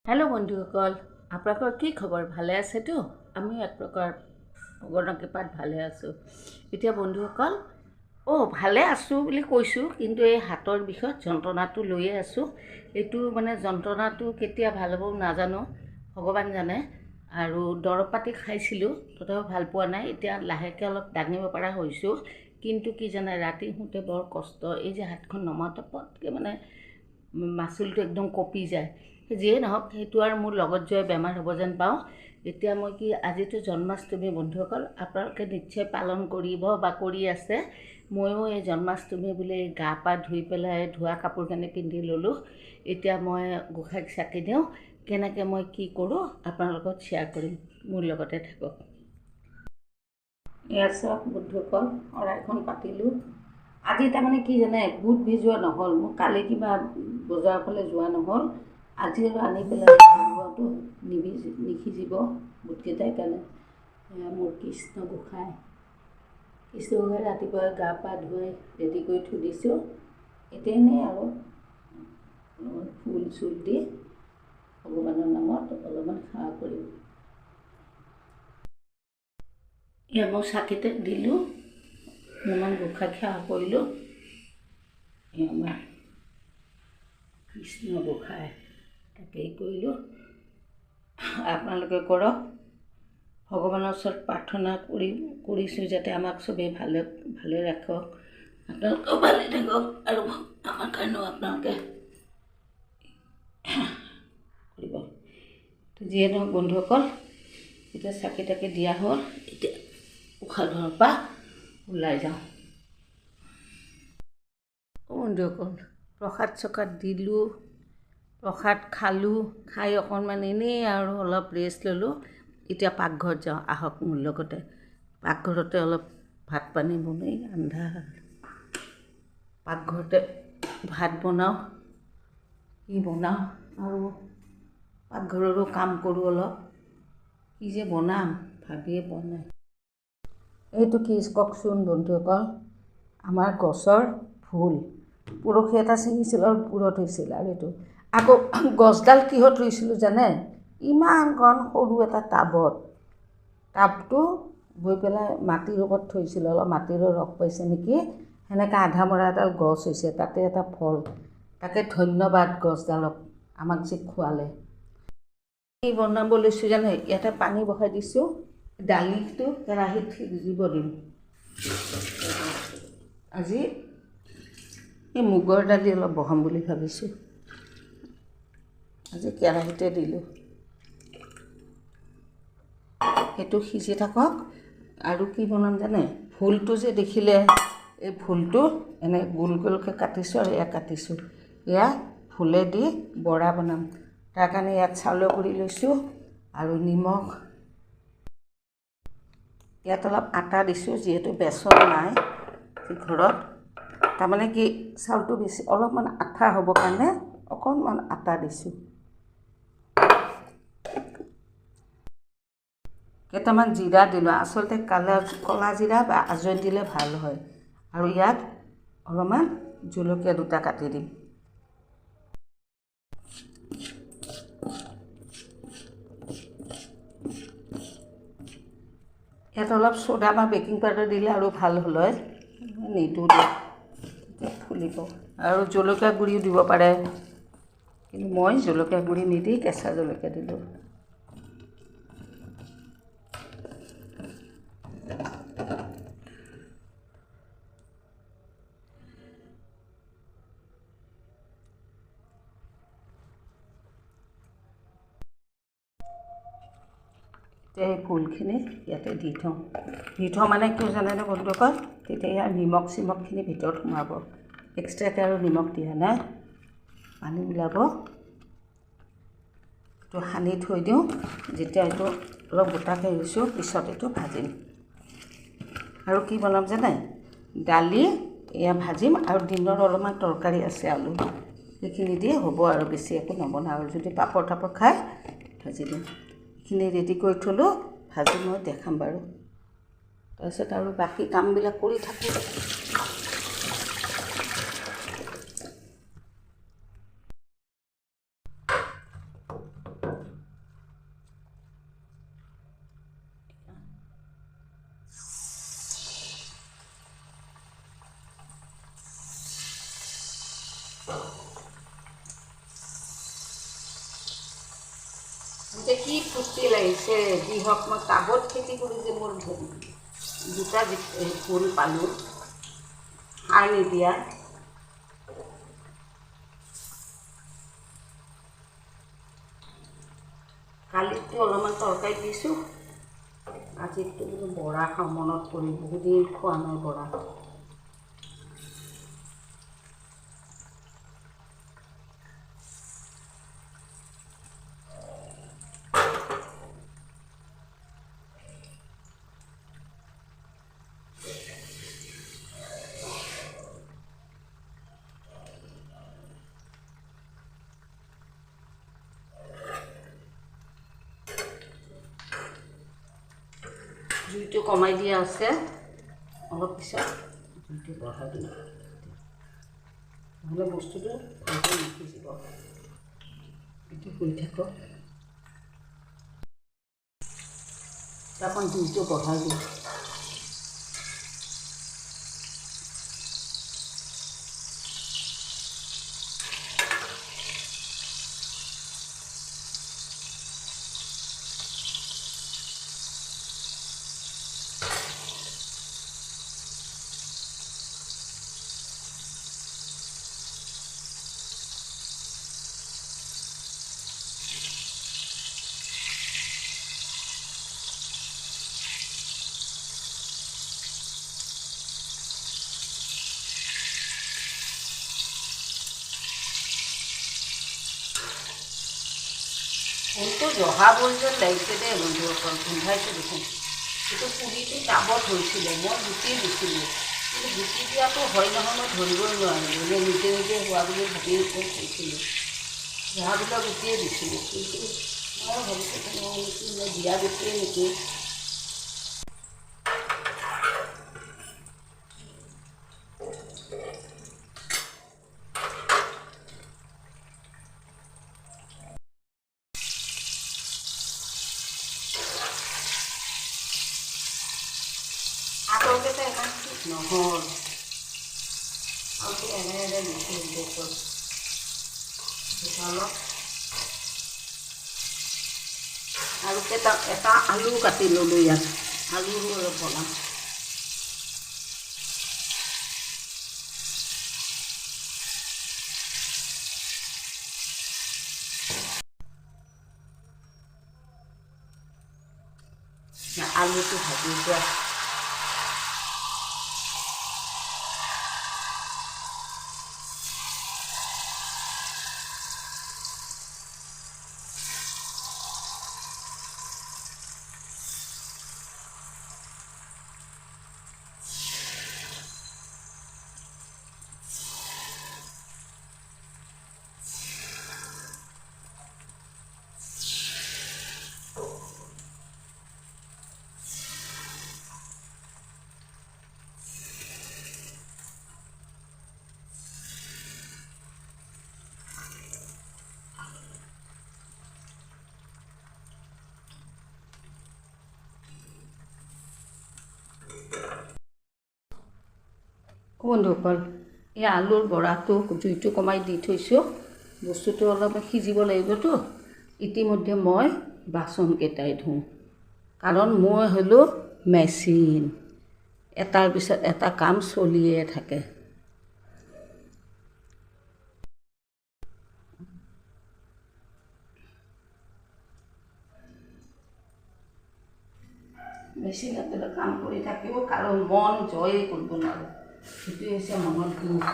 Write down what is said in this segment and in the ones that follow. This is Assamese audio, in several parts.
হেল্ল' বন্ধুসকল, আপোনালোকৰ কি খবৰ? ভালে আছেতো? আমিও এক প্ৰকাৰ ভগৱানৰ কৃপাত ভালে আছোঁ। এতিয়া বন্ধুসকল, ভালে আছোঁ বুলি কৈছোঁ, কিন্তু এই হাতৰ বিষত যন্ত্ৰণাটো লৈয়ে আছোঁ। এইটো যন্ত্ৰণাটো কেতিয়া ভাল হ'ব নাজানো, ভগৱান জানে। আৰু দৰৱ পাতি খাইছিলোঁ, তথাপিও ভাল পোৱা নাই। এতিয়া লাহেকৈ অলপ দাঙিব পৰা হৈছোঁ, কিন্তু কি জানে, ৰাতি শুওঁতে বৰ কষ্ট। এই যে হাতখন নমাওঁতে পটকৈ মাচুলটো একদম কঁপি যায়। যিয়ে নহওক, সেইটো আৰু মোৰ লগত যোৱা বেমাৰ হ'ব যেন পাওঁ। এতিয়া মই আজিতো জন্মাষ্টমী বন্ধুসকল, আপোনালোকে নিশ্চয় পালন কৰিব বা কৰি আছে। ময়ো এই জন্মাষ্টমী বুলি গা পা ধুই পেলাই ধোৱা কাপোৰ কানি পিন্ধি ল'লোঁ। এতিয়া মই গোঁসাইক চাকি দিওঁ। কেনেকৈ মই কি কৰোঁ আপোনালোকৰ লগত শ্বেয়াৰ কৰিম, মোৰ লগতে থাকক। এয়া চাওক বন্ধুসকল, শৰাইখন পাতিলোঁ। আজি তাৰমানে কি জানে, বুট ভিজোৱা নহ'ল, মোৰ কালি কিবা বজাৰৰ ফালে যোৱা নহ'ল। আজি আৰু আনি পেলাই ভিজোৱাটো নিসিজিব বুটকেইটাই কাৰণে। মোৰ কৃষ্ণ গোঁসাই ৰাতিপুৱাই গা পা ধুই ৰেডি কৰি থৈ দিছোঁ। এতিয়া এনেই আৰু ফুল চুল দি ভগৱানৰ নামত অলপমান সেৱা কৰিম। এয়া মই চাকিতে দিলোঁ, অলপমান গোঁসাইক সেৱা কৰিলোঁ। এয়া আমাৰ কৃষ্ণ গোঁসাই, তাকেই কৰিলোঁ। আপোনালোকে কৰক। ভগৱানৰ ওচৰত প্ৰাৰ্থনা কৰিছোঁ যাতে আমাক চবেই ভালে ৰাখক, আপোনালোকেও ভালে থাকক, আৰু আমাৰ কাৰণেও আপোনালোকে কৰিব। যিয়ে নহওক বন্ধুসকল, এতিয়া চাকি তাকি দিয়া হ'ল। এতিয়া উশাহ ঘৰৰ পৰা ওলাই যাওঁ। বন্ধুসকল, প্ৰসাদ চসাদ দিলোঁ, প্ৰসাদ খালোঁ, খাই অকণমান এনেই আৰু অলপ ৰেষ্ট ল'লোঁ। এতিয়া পাকঘৰত যাওঁ, আহক মোৰ লগতে। পাকঘৰতে অলপ ভাত পানী বনাই আন্ধাৰ, পাকঘৰতে ভাত বনাওঁ, কি বনাওঁ, আৰু পাকঘৰৰো কাম কৰোঁ অলপ। কি যে বনাম ভাবিয়ে পোৱা নাই। এইটো কি কওকচোন বন্ধুসকল, আমাৰ গছৰ ফুল। পৰহি এটা ছিঙিছিল আৰু পুৰত হৈছিল। আৰু এইটো আকৌ গছডাল কিহত ৰুইছিলোঁ জানে, ইমান ঘন সৰু এটা টাবটো গৈ পেলাই মাটিৰ ওপৰত থৈছিলোঁ। অলপ মাটিৰো ৰস পাইছে নেকি, সেনেকৈ আধা মৰা এডাল গছ হৈছে, তাতে এটা ফল। তাকে ধন্যবাদ গছডালক, আমাক যে খোৱালে। কি বনাব লৈছোঁ জানে, ইয়াতে পানী বহাই দিছোঁ, দালিটো কেৰাহীত সিজিব দিম। আজি এই মুগৰ দালি অলপ বহাম বুলি ভাবিছোঁ, আজি কেৰাহীতে দিলোঁ। সেইটো সিজি থাকক। আৰু কি বনাম জানে, ভোলটো যে দেখিলে, এই ভোলটো এনে গোল গোলকৈ কাটিছোঁ, আৰু এয়া কাটিছোঁ। এয়া ভোলে দি বৰা বনাম। তাৰ কাৰণে ইয়াত চাউলৰ গুড়ি লৈছোঁ আৰু নিমখ। ইয়াত অলপ আটা দিছোঁ, যিহেতু বেচন নাই ঘৰত। তাৰমানে কি, চাউলটো বেছি অলপমান আঠা হ'বৰ কাৰণে অকণমান আটা দিছোঁ। কেইটামান জিৰা দিলোঁ, আচলতে ক'লা জিৰা বা আজৱাইন দিলে ভাল হয়। আৰু ইয়াত অলপমান জলকীয়া দুটা কাটি দিম। ইয়াত অলপ চ'দা বা বেকিং পাউডাৰ দিলে আৰু ভাল হ'ল হয়, নিদিওঁ দিয়ক, ফুলিব। আৰু জলকীয়া গুড়িও দিব পাৰে, কিন্তু মই জলকীয়া গুড়ি নিদি কেঁচা জলকীয়া দিলোঁ। এতিয়া এই ফুলখিনি ইয়াতে দি থওঁ মানে কিয় জানেনে বন্ধুসকল, তেতিয়া ইয়াৰ নিমখ চিমখখিনি ভিতৰত সোমাব। এক্সট্ৰাকৈ আৰু নিমখ দিয়া নাই, পানী ওলাব। এইটো সানি থৈ দিওঁ, যেতিয়া এইটো অলপ গোটাকৈ হৈছোঁ, পিছত এইটো ভাজিম। আৰু কি বনাম জানে, দালি এয়া ভাজিম, আৰু দিনৰ অলপমান তৰকাৰী আছে আলু, সেইখিনি দি হ'ব আৰু, বেছি একো নবনাওঁ। আৰু যদি পাপৰ তাপৰ খায় ভাজি দিম। এইখিনি ৰেডি কৰি থ'লোঁ, ভাজি মই দেখাম বাৰু। তাৰপিছত আৰু বাকী কামবিলাক কৰি থাকোঁ। এতিয়া কি ফূৰ্তি লাগিছে, যি হওক মই টাবত খেতি কৰি যে মোৰ দুটা ফুল পালোঁ সাৰ নিদিয়া। কালিতো অলপমান তৰকাৰী দিছোঁ, আজিতো বোলো বৰা খাওঁ, মনত পৰি বহুদিন খোৱা নাই বৰা। জুইটো কমাই দিয়া আছে, অলপ পিছত জুইটো বঢ়াই দিম, নহ'লে বস্তুটো ভালকৈ নিসিজিব। এইটো কৰি থাকক, অকণ জুইটো বঢ়াই দিম। ফুলটো জহাবোৰ যেন লাগিছে দেই বন্ধুসকল, গোন্ধাইছে দেখোন। এইটো পুলিটো টাবত হৈছিলে, মই গুটি দিছিলোঁ, কিন্তু গুটি দিয়াটো হয় নহয় মই ধৰিবই নোৱাৰিলোঁ, যে নিজে নিজে হোৱা বুলি ভাবি থৈছিলোঁ। জহাবিলাক গুটিয়ে দিছিলোঁ, কিন্তু মই ভাবিছোঁ নেকি মই দিয়া গুটিয়ে নেকি। আগৰকেইটা ইমান ঠিক নহ'ল, আৰু এনে দিছিলোঁ দেখোন অলপ। আৰু এটা আলু কাটি ল'লোঁ ইয়াত, আলু অলপ বনাম। আলুটো ভাজি দিয়া। বন্ধুসকল, এই আলুৰ বৰাটো জুইটো কমাই দি থৈছোঁ, বস্তুটো অলপ সিজিব লাগিবতো। ইতিমধ্যে মই বাচনকেইটাই ধুওঁ, কাৰণ মই হ'লোঁ মেচিন, এটাৰ পিছত এটা কাম চলিয়ে থাকে। মেচিনতে কাম কৰি থাকিব, কাৰণ মন জয়ে কৰিব নোৱাৰোঁ, সেইটোৱে হৈছে মনৰ দুখ।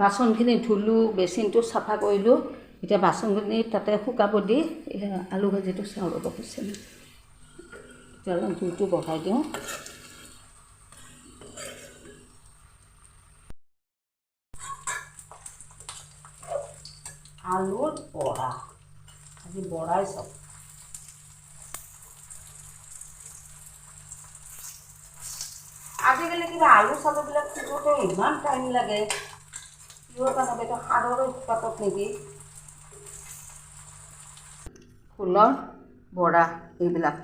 বাচনখিনি ধুলোঁ, বেচিনটো চাফা কৰিলোঁ। এতিয়া বাচনখিনি তাতে শুকাব দি আলু ভাজিটো চাওঁ ৰ'ব কৈছে। তেতিয়াহ'লে জুইটো বহাই দিওঁ। আলুৰ বৰা, আজি বৰাই চাওঁ। আজিকালি কিবা আলু চালুবিলাক সিজোতে ইমান টাইম লাগে, কিহৰ কাৰণে এইটো সাৰৰ উৎপাতত নেকি? ফুলৰ বৰা এইবিলাক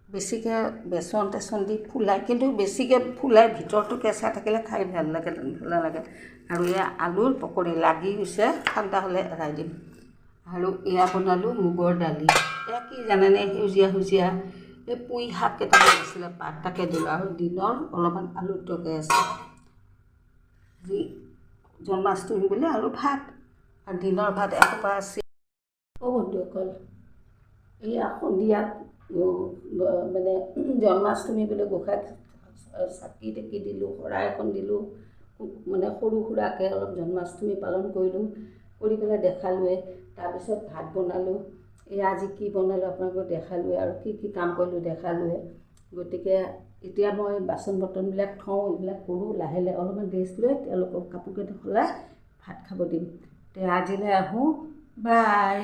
বেছিকৈ বেচন টেচন দি ফুলাই, কিন্তু বেছিকৈ ফুলাই ভিতৰটো কেঁচা থাকিলে খাই ভাল লাগে। আৰু এয়া আলুৰ পকৰি লাগি গৈছে, ঠাণ্ডা হ'লে এৰাই দিম। আৰু এয়া বনালোঁ মুগৰ দালি। এয়া কি জানেনে, সেউজীয়া সেউজীয়া এই পুঁই শাক কেইটামান আছিলে, পাত তাকে দিলোঁ। আৰু দিনৰ অলপমান আলুৰ তৰকাৰী আছে, আজি জন্মাষ্টমী বুলি। আৰু ভাত, আৰু দিনৰ ভাত এসোপা আছে। বন্ধুসকল, এয়া সন্ধিয়াত মানে জন্মাষ্টমী বুলি গোঁসাইক চাকি তাকি দিলোঁ, শৰাই এখন দিলোঁ, মানে সৰু সুৰাকৈ অলপ জন্মাষ্টমী পালন কৰিলোঁ, কৰি পেলাই দেখালোৱে। তাৰপিছত ভাত বনালোঁ। এয়া আজি কি বনালোঁ আপোনালোকক দেখালোৱে, আৰু কি কি কাম কৰিলোঁ দেখালোৱে। গতিকে এতিয়া মই বাচন বৰ্তনবিলাক থওঁ, এইবিলাক কৰোঁ, লাহে লাহে অলপমান ৰেষ্ট লৈ তেওঁলোকক কাপোৰকেইটা সলাই ভাত খাব দিম। তে আজিলৈ আহোঁ, বাই।